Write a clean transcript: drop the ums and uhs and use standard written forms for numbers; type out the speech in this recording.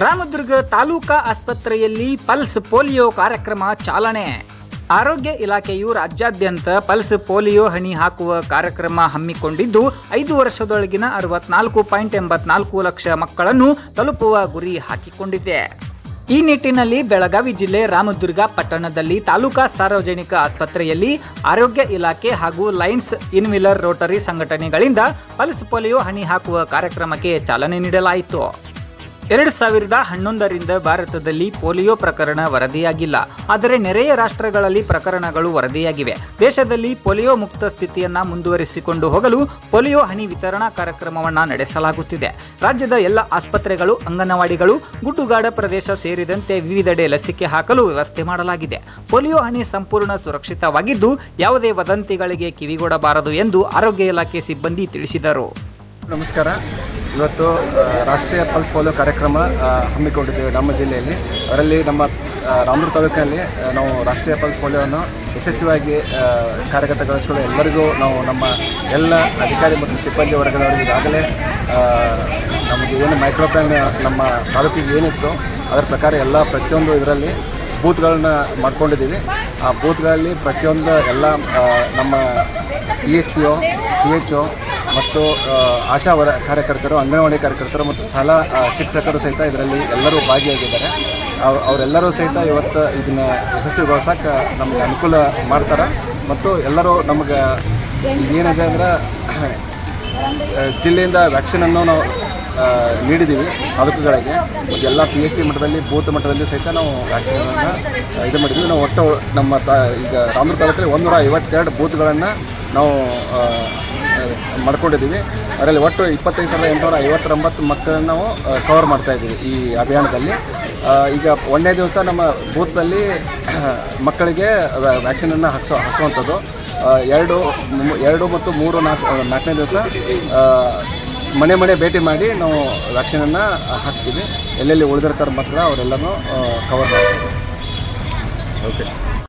ರಾಮದುರ್ಗ ತಾಲೂಕಾ ಆಸ್ಪತ್ರೆಯಲ್ಲಿ pulse polio ಕಾರ್ಯಕ್ರಮ ಚಾಲನೆ. ಆರೋಗ್ಯ ಇಲಾಖೆಯು ರಾಜ್ಯಾದ್ಯಂತ ಪಲ್ಸ್ ಪೋಲಿಯೋ ಹನಿ ಹಾಕುವ ಕಾರ್ಯಕ್ರಮ ಹಮ್ಮಿಕೊಂಡಿದ್ದು 5 ವರ್ಷದೊಳಗಿನ 64.84 ಲಕ್ಷ ಮಕ್ಕಳನ್ನು ತಲುಪುವ ಗುರಿ ಹಾಕಿಕೊಂಡಿದೆ. ಈ ನಿಟ್ಟಿನಲ್ಲಿ ಬೆಳಗಾವಿ ಜಿಲ್ಲೆ ರಾಮದುರ್ಗ ಪಟ್ಟಣದಲ್ಲಿ ತಾಲೂಕಾ ಸಾರ್ವಜನಿಕ ಆಸ್ಪತ್ರೆಯಲ್ಲಿ ಆರೋಗ್ಯ ಇಲಾಖೆ ಹಾಗೂ ಲಯನ್ಸ್ ಇನ್ವಿಲರ್ ರೋಟರಿ ಸಂಘಟನೆಗಳಿಂದ ಪಲ್ಸ್ ಪೋಲಿಯೋ ಹನಿ ಹಾಕುವ ಕಾರ್ಯಕ್ರಮಕ್ಕೆ ಚಾಲನೆ ನೀಡಲಾಯಿತು. 2011ರಿಂದ ಭಾರತದಲ್ಲಿ ಪೋಲಿಯೋ ಪ್ರಕರಣ ವರದಿಯಾಗಿಲ್ಲ. ಆದರೆ ನೆರೆಯ ರಾಷ್ಟ್ರಗಳಲ್ಲಿ ಪ್ರಕರಣಗಳು ವರದಿಯಾಗಿವೆ. ದೇಶದಲ್ಲಿ ಪೋಲಿಯೋ ಮುಕ್ತ ಸ್ಥಿತಿಯನ್ನು ಮುಂದುವರಿಸಿಕೊಂಡು ಹೋಗಲು ಪೋಲಿಯೋ ಹನಿ ವಿತರಣಾ ಕಾರ್ಯಕ್ರಮವನ್ನು ನಡೆಸಲಾಗುತ್ತಿದೆ. ರಾಜ್ಯದ ಎಲ್ಲ ಆಸ್ಪತ್ರೆಗಳು, ಅಂಗನವಾಡಿಗಳು, ಗುಡ್ಡುಗಾಡ ಪ್ರದೇಶ ಸೇರಿದಂತೆ ವಿವಿಧೆಡೆ ಲಸಿಕೆ ಹಾಕಲು ವ್ಯವಸ್ಥೆ ಮಾಡಲಾಗಿದೆ. ಪೋಲಿಯೋ ಹನಿ ಸಂಪೂರ್ಣ ಸುರಕ್ಷಿತವಾಗಿದ್ದು ಯಾವುದೇ ವದಂತಿಗಳಿಗೆ ಕಿವಿಗೊಡಬಾರದು ಎಂದು ಆರೋಗ್ಯ ಇಲಾಖೆ ಸಿಬ್ಬಂದಿ ತಿಳಿಸಿದರು. ನಮಸ್ಕಾರ. ಇವತ್ತು ರಾಷ್ಟ್ರೀಯ ಪಲ್ಸ್ ಪೋಲಿಯೋ ಕಾರ್ಯಕ್ರಮ ಹಮ್ಮಿಕೊಂಡಿದ್ದೇವೆ ನಮ್ಮ ಜಿಲ್ಲೆಯಲ್ಲಿ. ಅದರಲ್ಲಿ ನಮ್ಮ ರಾಮದುರ್ಗ ತಾಲೂಕಿನಲ್ಲಿ ನಾವು ರಾಷ್ಟ್ರೀಯ ಪಲ್ಸ್ ಪೋಲಿಯೋವನ್ನು ಯಶಸ್ವಿಯಾಗಿ ಕಾರ್ಯಗತಗೊಳಿಸಿಕೊಳ್ಳಲು ಎಲ್ಲರಿಗೂ ನಾವು ನಮ್ಮ ಎಲ್ಲ ಅಧಿಕಾರಿ ಮತ್ತು ಸಿಬ್ಬಂದಿ ವರ್ಗದವರಿಗೆ ಈಗಾಗಲೇ ನಮಗೆ ಏನು ಮೈಕ್ರೋಪ್ಲಾನ್ ನಮ್ಮ ತಾಲೂಕಿಗೆ ಏನಿತ್ತು ಅದರ ಪ್ರಕಾರ ಎಲ್ಲ ಪ್ರತಿಯೊಂದು ಇದರಲ್ಲಿ ಬೂತ್ಗಳನ್ನ ಮಾಡ್ಕೊಂಡಿದ್ದೀವಿ. ಆ ಬೂತ್ಗಳಲ್ಲಿ ಪ್ರತಿಯೊಂದು ಎಲ್ಲ ನಮ್ಮ PHCO, CHO ಮತ್ತು ಆಶಾ ಕಾರ್ಯಕರ್ತರು, ಅಂಗನವಾಡಿ ಕಾರ್ಯಕರ್ತರು ಮತ್ತು ಶಾಲಾ ಶಿಕ್ಷಕರು ಸಹಿತ ಇದರಲ್ಲಿ ಎಲ್ಲರೂ ಭಾಗಿಯಾಗಿದ್ದಾರೆ. ಅವರೆಲ್ಲರೂ ಸಹಿತ ಇವತ್ತು ಇದನ್ನು ಯಶಸ್ವಿಗೊಳಿಸೋಕೆ ನಮಗೆ ಅನುಕೂಲ ಮಾಡ್ತಾರೆ. ಮತ್ತು ಎಲ್ಲರೂ ನಮಗೆ ಏನಿದೆ ಅಂದರೆ ಜಿಲ್ಲೆಯಿಂದ ವ್ಯಾಕ್ಸಿನನ್ನು ನಾವು ನೀಡಿದ್ದೀವಿ ತಾಲೂಕುಗಳಿಗೆ. ಎಲ್ಲ PSC ಮಟ್ಟದಲ್ಲಿ, ಬೂತ್ ಮಟ್ಟದಲ್ಲಿ ಸಹಿತ ನಾವು ವ್ಯಾಕ್ಸಿನನ್ನು ಇದು ಮಾಡಿದ್ದೀವಿ. ನಾವು ಒಟ್ಟು ನಮ್ಮ ಈಗ ರಾಮದುರ್ಗ ತಾಲೂಕಲ್ಲಿ 152 ಬೂತ್ಗಳನ್ನು ನಾವು ಮಾಡ್ಕೊಂಡಿದ್ದೀವಿ. ಅದರಲ್ಲಿ ಒಟ್ಟು 25,859 ಮಕ್ಕಳನ್ನು ನಾವು ಕವರ್ ಮಾಡ್ತಾಯಿದ್ದೀವಿ ಈ ಅಭಿಯಾನದಲ್ಲಿ. ಈಗ 1ನೇ ದಿವಸ ನಮ್ಮ ಬೂತ್ನಲ್ಲಿ ಮಕ್ಕಳಿಗೆ ವ್ಯಾಕ್ಸಿನನ್ನು ಹಾಕುವಂಥದ್ದು. 2 ಮತ್ತು 3, 4ನೇ ದಿವಸ ಮನೆ ಭೇಟಿ ಮಾಡಿ ನಾವು ವ್ಯಾಕ್ಸಿನನ್ನು ಹಾಕ್ತೀವಿ. ಎಲ್ಲೆಲ್ಲಿ ಉಳಿದಿರ್ತಾರೆ ಮಕ್ಕಳು ಅವರೆಲ್ಲನೂ ಕವರ್ ಮಾಡ್ತೀವಿ. ಓಕೆ.